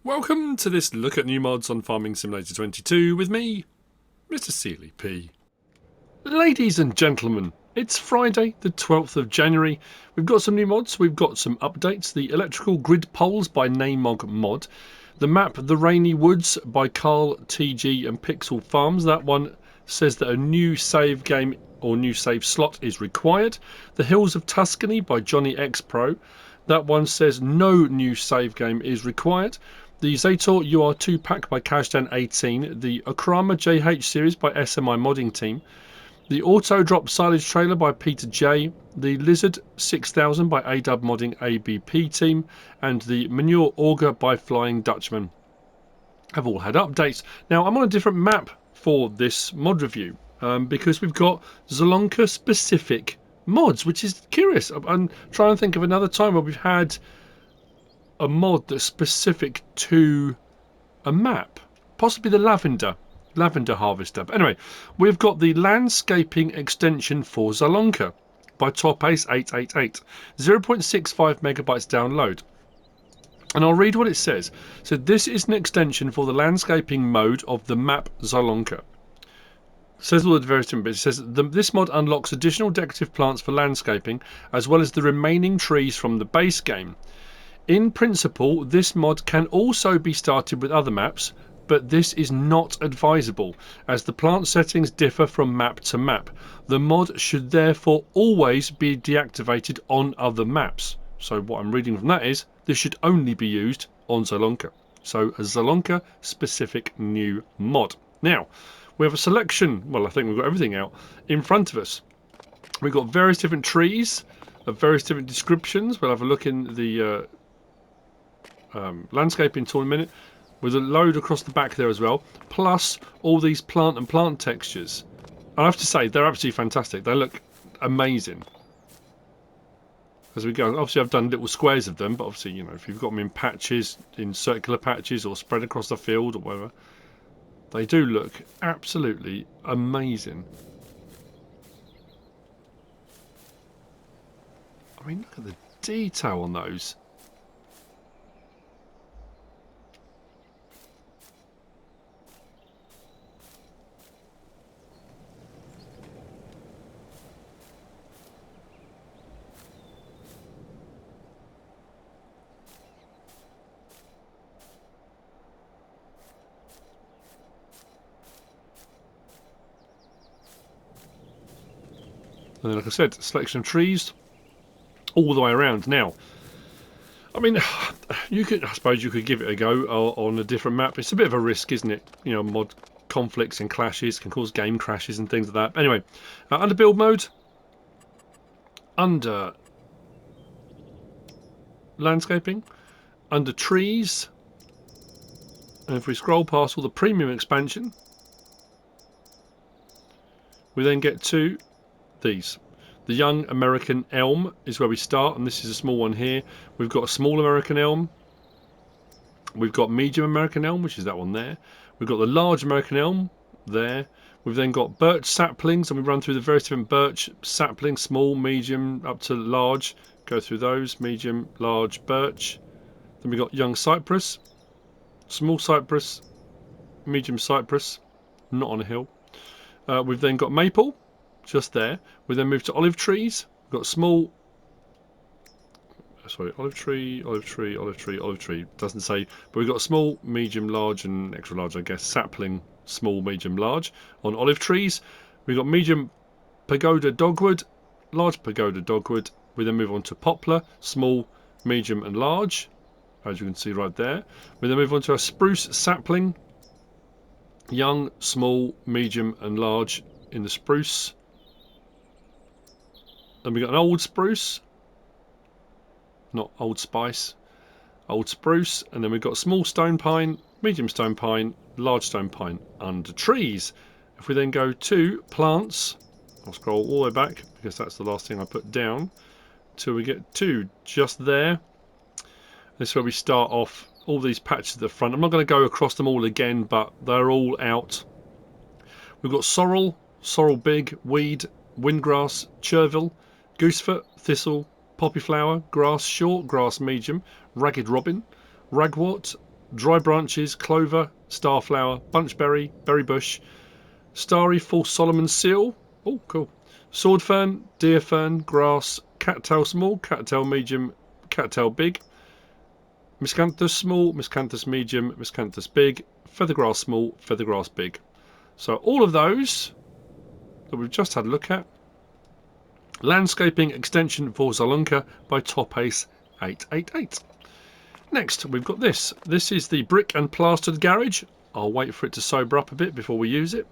Welcome to this look at new mods on Farming Simulator 22 with me, MrSealyp. Ladies and gentlemen, it's Friday the 12th of January. We've got some new mods, we've got some updates. The electrical grid poles by Namog Mod. The map The Rainy Woods by Carl, TG and Pixel Farms. That one says that a new save game or new save slot is required. The Hills of Tuscany by Johnny X Pro. That one says no new save game is required. The Zator UR2 pack by Kazdan18, the Okrama JH series by SMI Modding Team, the Auto Drop Silage Trailer by Peter J, the Lizard 6000 by ADub Modding ABP Team, and the Manure Auger by Flying Dutchman have all had updates. Now I'm on a different map for this mod review because we've got Zielonka specific mods, which is curious. I'm trying to think of another time where we've had a mod that's specific to a map, possibly the lavender harvester. But anyway, we've got the landscaping extension for Zielonka by Topace888, 0.65 megabytes download. And I'll read what it says. So this is an extension for the landscaping mode of the map Zielonka. It says all the various different bits. It says this mod unlocks additional decorative plants for landscaping, as well as the remaining trees from the base game. In principle, this mod can also be started with other maps, but this is not advisable, as the plant settings differ from map to map. The mod should therefore always be deactivated on other maps. So what I'm reading from that is, this should only be used on Zielonka. So a Zielonka specific new mod. Now, we have a selection, well I think we've got everything out, in front of us. We've got various different trees, of various different descriptions. We'll have a look in the landscaping tool in a minute, with a load across the back there as well, plus all these plant textures. I have to say, they're absolutely fantastic. They look amazing. As we go, obviously I've done little squares of them, but obviously, you know, if you've got them in patches, in circular patches, or spread across the field or whatever, they do look absolutely amazing. I mean, look at the detail on those. And then, like I said, selection of trees all the way around. Now, I mean, I suppose you could give it a go on a different map. It's a bit of a risk, isn't it? You know, mod conflicts and clashes can cause game crashes and things like that. But anyway, under build mode, under landscaping, under trees, and if we scroll past all the premium expansion, we then get to these. The Young American Elm is where we start, and this is a small one here. We've got a small American Elm. We've got medium American Elm, which is that one there. We've got the large American Elm there. We've then got birch saplings, and we run through the various different birch saplings, small, medium, up to large. Go through those, medium, large, birch. Then we've got young cypress, small cypress, medium cypress, not on a hill. We've then got maple, just there. We then move to olive trees. We've got small, sorry, olive tree, doesn't say, but we've got small, medium, large and extra large, I guess, sapling, small, medium, large. On olive trees, we've got medium pagoda dogwood, large pagoda dogwood. We then move on to poplar, small, medium and large, as you can see right there. We then move on to a spruce sapling, young, small, medium and large in the spruce. Then we got an old spruce, not Old Spice, old spruce, and then we've got small stone pine, medium stone pine, large stone pine under trees. If we then go to plants, I'll scroll all the way back because that's the last thing I put down till we get to just there. This is where we start off all these patches at the front. I'm not going to go across them all again, but they're all out. We've got sorrel, sorrel big, weed, windgrass, chervil, goosefoot, thistle, poppy flower, grass short, grass medium, ragged robin, ragwort, dry branches, clover, starflower, bunchberry, berry bush, starry false Solomon seal. Oh, cool. Sword fern, deer fern, grass, cattail small, cattail medium, cattail big, miscanthus small, miscanthus medium, miscanthus big, feathergrass small, feathergrass big. So all of those that we've just had a look at. Landscaping extension for Zielonka by Top Ace 888. Next, we've got this. This is the brick and plastered garage. I'll wait for it to sober up a bit before we use it.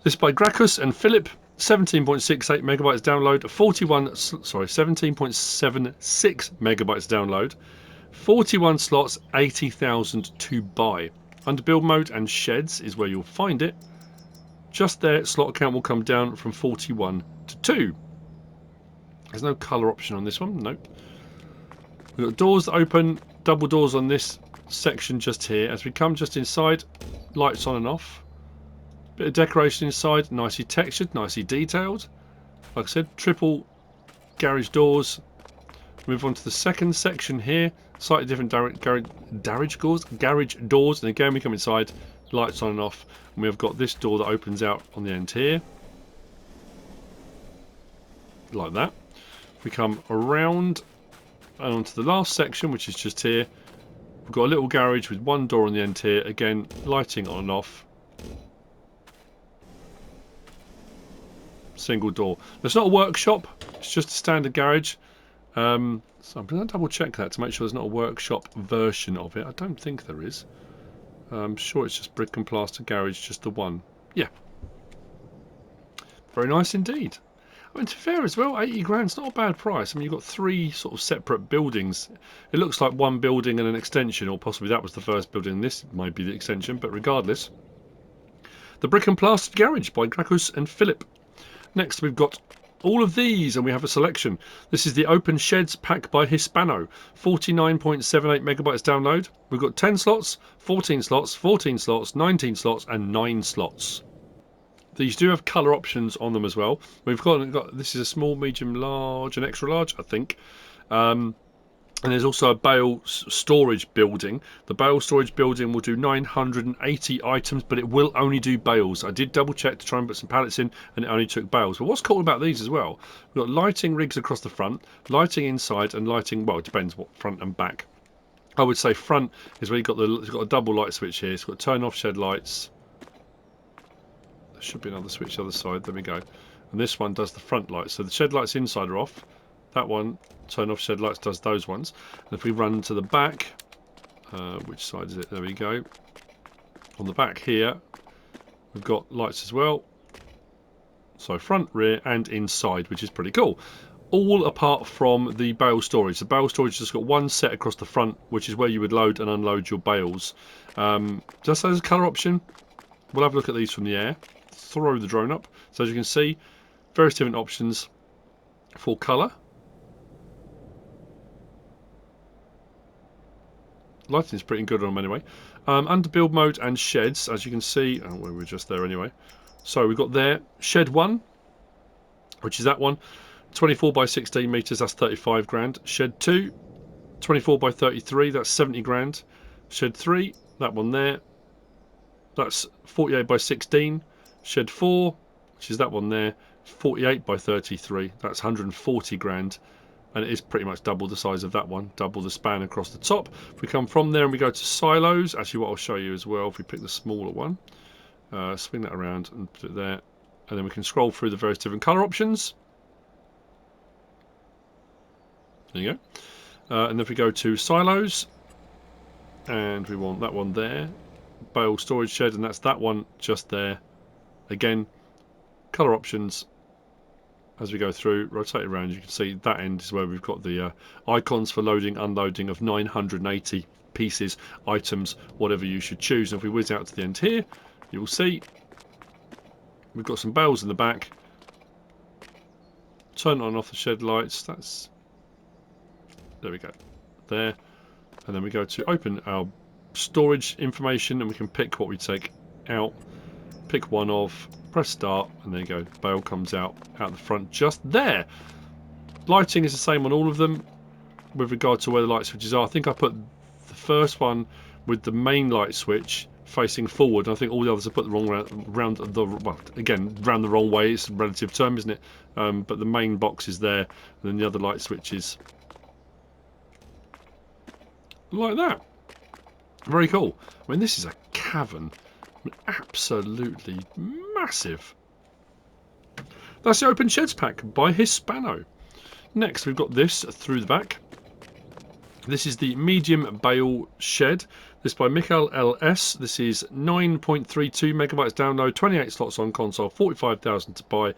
This by Gracuś and Filip. 17.68 megabytes download. 17.76 megabytes download. 41 slots, 80,000 to buy. Under build mode and sheds is where you'll find it. Just there, slot count will come down from 41 to 2. There's no colour option on this one. Nope. We've got doors that open, double doors on this section just here. As we come just inside, lights on and off. Bit of decoration inside, nicely textured, nicely detailed. Like I said, triple garage doors. Move on to the second section here. Slightly different garage doors. And again, we come inside, lights on and off. And we have got this door that opens out on the end here. Like that. We come around and onto the last section, which is just here. We've got a little garage with one door on the end here. Again, lighting on and off. Single door. There's not a workshop. It's just a standard garage. So I'm going to double check that to make sure there's not a workshop version of it. I don't think there is. I'm sure it's just brick and plaster garage, just the one. Yeah. Very nice indeed. I mean, to be fair as well, 80 grand's not a bad price. I mean, you've got three sort of separate buildings. It looks like one building and an extension, or possibly that was the first building. This might be the extension, but regardless. The Brick and Plastered Garage by Gracuś and Filip. Next, we've got all of these, and we have a selection. This is the Open Sheds pack by Hispano. 49.78 megabytes download. We've got 10 slots, 14 slots, 14 slots, 19 slots, and 9 slots. These do have colour options on them as well. We've got this is a small, medium, large, and extra large, I think. And there's also a Bale storage building. The Bale storage building will do 980 items, but it will only do bales. I did double check to try and put some pallets in, and it only took bales. But what's cool about these as well, we've got lighting rigs across the front, lighting inside, and lighting, well, it depends what front and back. I would say front is where it's got a double light switch here. It's got turn off shed lights. There should be another switch the other side. There we go. And this one does the front lights. So the shed lights inside are off. That one, turn off shed lights, does those ones. And if we run to the back, which side is it? There we go. On the back here, we've got lights as well. So front, rear, and inside, which is pretty cool. All apart from the bale storage. The bale storage has got one set across the front, which is where you would load and unload your bales. Just as a colour option, we'll have a look at these from the air. Throw the drone up. So as you can see, various different options for colour. Lighting is pretty good on them anyway. Under build mode and sheds, as you can see, we were just there anyway. So we've got there shed 1, which is that one, 24 by 16 meters, that's 35 grand. Shed 2, 24 by 33, that's 70 grand. Shed 3, that one there, that's 48 by 16. Shed 4, which is that one there, 48 by 33, that's 140 grand. And it is pretty much double the size of that one, double the span across the top. If we come from there and we go to silos, actually what I'll show you as well, if we pick the smaller one, swing that around and put it there, and then we can scroll through the various different colour options. There you go. And then if we go to silos, and we want that one there, bale storage shed, and that's that one just there. Again, colour options. As we go through, rotate around, you can see that end is where we've got the icons for loading, unloading of 980 pieces, items, whatever you should choose. And if we whiz out to the end here, you will see we've got some bales in the back. Turn on and off the shed lights. There we go. There. And then we go to open our storage information, and we can pick what we take out. Pick one of, press start, and there you go. Bale comes out the front just there. Lighting is the same on all of them with regard to where the light switches are. I think I put the first one with the main light switch facing forward. And I think all the others are put the wrong round the, well, again, round the wrong way. It's a relative term, isn't it? But the main box is there, and then the other light switches like that. Very cool. I mean, this is a cavern, absolutely massive. That's the Open Sheds pack by Hispano. Next, we've got this through the back. This is the medium Bale shed. This by MichalLS. This is 9.32 megabytes download, 28 slots on console, 45,000 to buy.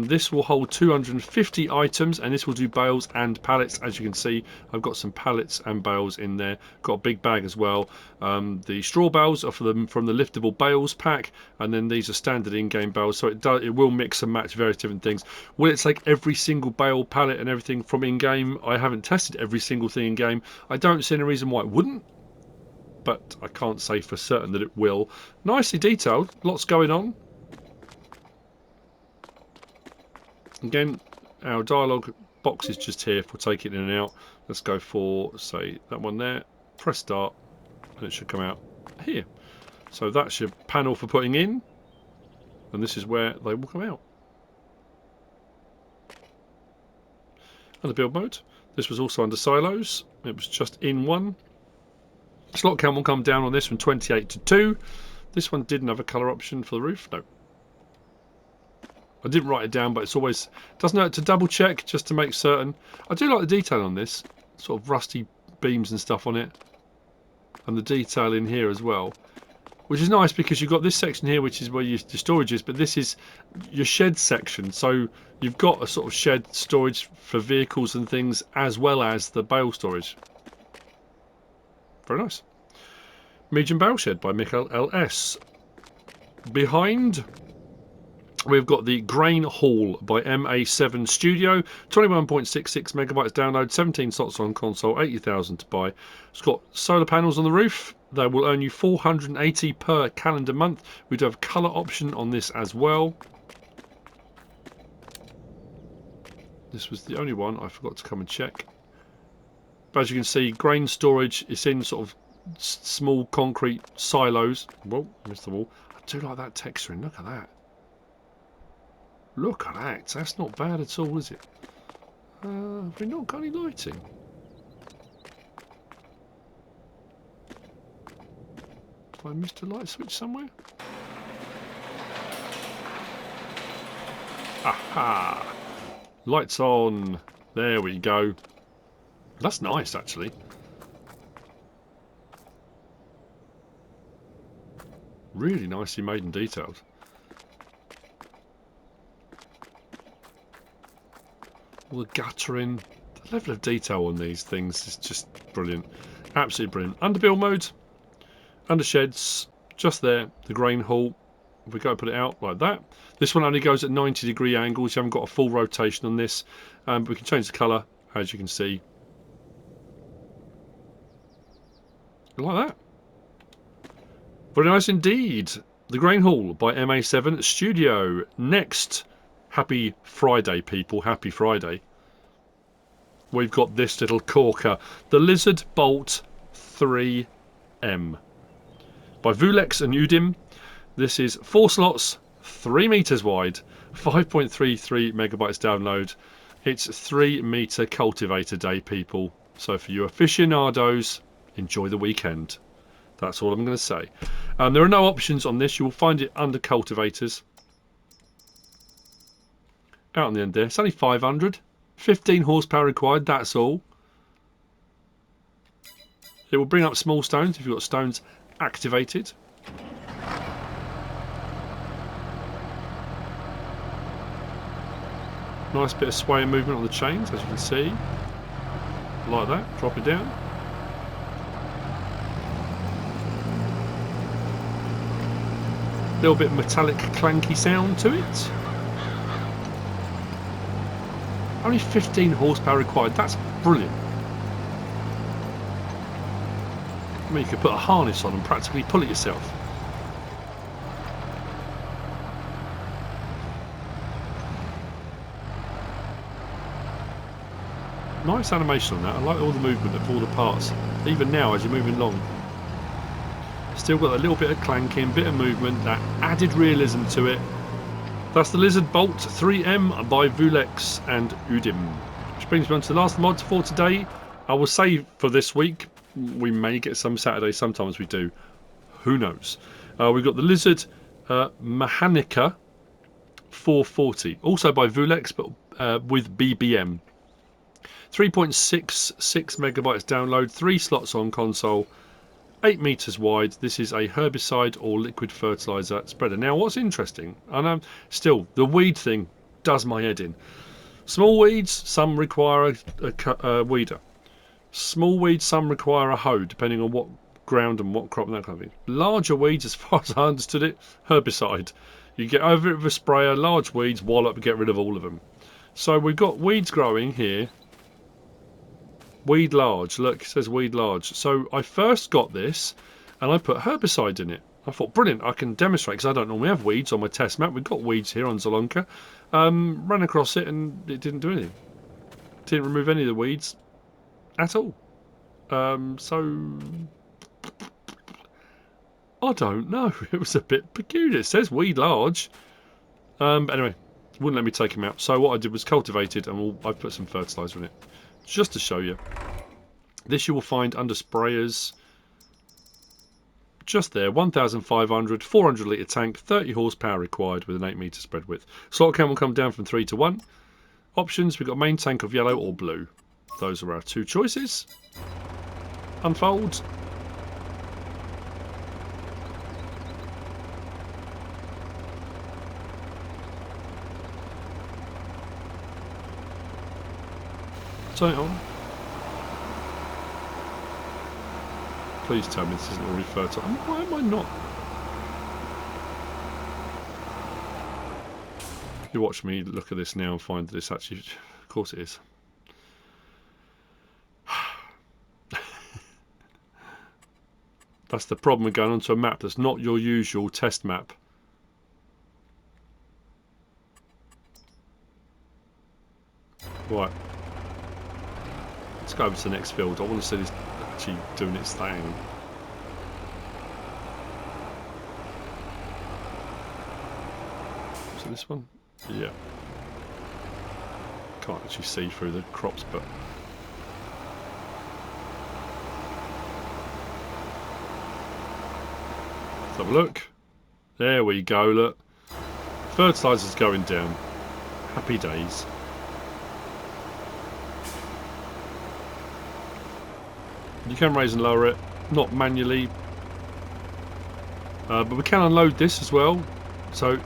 This will hold 250 items, and this will do bales and pallets. As you can see, I've got some pallets and bales in there. Got a big bag as well. The straw bales are from the liftable bales pack, and then these are standard in-game bales. So it will mix and match various different things. Will it take every single bale, pallet, and everything from in-game? I haven't tested every single thing in-game. I don't see any reason why it wouldn't, but I can't say for certain that it will. Nicely detailed, lots going on. Again, our dialogue box is just here for taking in and out. Let's go for, say, that one there. Press start, and it should come out here. So that's your panel for putting in, and this is where they will come out. And the build mode. This was also under silos. It was just in one. Slot count will come down on this from 28 to 2. This one didn't have a colour option for the roof. No. I didn't write it down, but it's always doesn't hurt to double check just to make certain. I do like the detail on this, sort of rusty beams and stuff on it, and the detail in here as well, which is nice because you've got this section here, which is where your storage is, but this is your shed section. So you've got a sort of shed storage for vehicles and things, as well as the bale storage. Very nice. Medium Bale Shed by MichalLS. Behind, we've got the Grain Hall by MA7 Studio. 21.66 megabytes download, 17 slots on console, 80,000 to buy. It's got solar panels on the roof. They will earn you 480 per calendar month. We do have a colour option on this as well. This was the only one I forgot to come and check. But as you can see, grain storage is in sort of small concrete silos. Whoa, missed the wall. I do like that texturing. Look at that. Look at that. That's not bad at all, is it? Have we not got any lighting? Have I missed a light switch somewhere? Aha! Lights on. There we go. That's nice, actually. Really nicely made and detailed. All the guttering. The level of detail on these things is just brilliant. Absolutely brilliant. Under build mode. Under sheds. Just there. The grain hall. If we go put it out like that. This one only goes at 90-degree angles. You haven't got a full rotation on this. But we can change the colour, as you can see. Like that. Very nice indeed. The Grain Hall by MA7 Studio. Next, happy Friday, people. Happy Friday. We've got this little corker. The Lizard Bolt 3M by VuleX and UĐIM. This is 4 slots, 3 meters wide, 5.33 megabytes download. It's 3 meter cultivator day, people. So for you aficionados, enjoy the weekend. That's all I'm going to say. There are no options on this. You will find it under cultivators. Out on the end there. It's only 500. 15 horsepower required. That's all. It will bring up small stones if you've got stones activated. Nice bit of swaying movement on the chains, as you can see. Like that. Drop it down. Little bit metallic clanky sound to it. Only 15 horsepower required. That's brilliant. I mean, you could put a harness on and practically pull it yourself. Nice animation on that. I like all the movement of all the parts, even now as you're moving along. Still got a little bit of clanking, bit of movement, that added realism to it. That's the Lizard Bolt 3M by VuleX and UĐIM. Which brings me on to the last mod for today. I will say for this week, we may get some Saturday, sometimes we do. Who knows? We've got the Lizard Mehanika 440, also by VuleX, but with BBM. 3.66 megabytes download, 3 slots on console, 8 meters wide. This is a herbicide or liquid fertilizer spreader. Now, what's interesting, and still the weed thing does my head in. Small weeds, some require a weeder. Small weeds, some require a hoe, depending on what ground and what crop and that kind of thing. Larger weeds, as far as I understood it, herbicide. You get over it with a sprayer. Large weeds, wallop, get rid of all of them. So we've got weeds growing here. Weed large, look, it says weed large. So I first got this and I put herbicide in it. I thought, brilliant, I can demonstrate, because I don't normally have weeds on my test map. We've got weeds here on Zielonka. Ran across it and it didn't do anything. Didn't remove any of the weeds at all. So I don't know. It was a bit peculiar. It says weed large. But anyway, wouldn't let me take him out. So what I did was cultivated, and I put some fertilizer in it. Just to show you. This you will find under sprayers. Just there, 1,500, 400 litre tank, 30 horsepower required with an 8 metre spread width. Slot count will come down from 3 to 1. Options, we've got main tank of yellow or blue. Those are our two choices. Unfold. Turn it on. Please tell me this isn't already fertile. Why am I not? You watch me look at this now and find that it's actually... Of course it is. That's the problem with going onto a map that's not your usual test map. Right. Let's go over to the next field. I want to see this actually doing its thing. So this one? Yeah. Can't actually see through the crops, but... Let's have a look. There we go, look. Fertilizer's going down. Happy days. You can raise and lower it, not manually, but we can unload this as well. So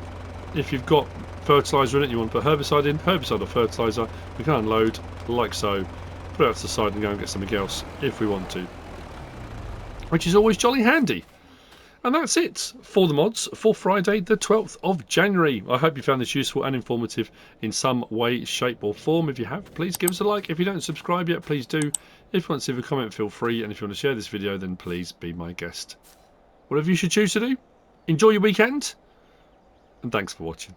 if you've got fertiliser in it, you want to put herbicide in, herbicide or fertiliser, we can unload like so, put it out to the side and go and get something else if we want to, which is always jolly handy. And that's it for the mods for Friday the 12th of January. I hope you found this useful and informative in some way, shape or form. If you have, please give us a like. If you don't subscribe yet, please do. If you want to leave a comment, feel free. And if you want to share this video, then please be my guest. Whatever you should choose to do, enjoy your weekend. And thanks for watching.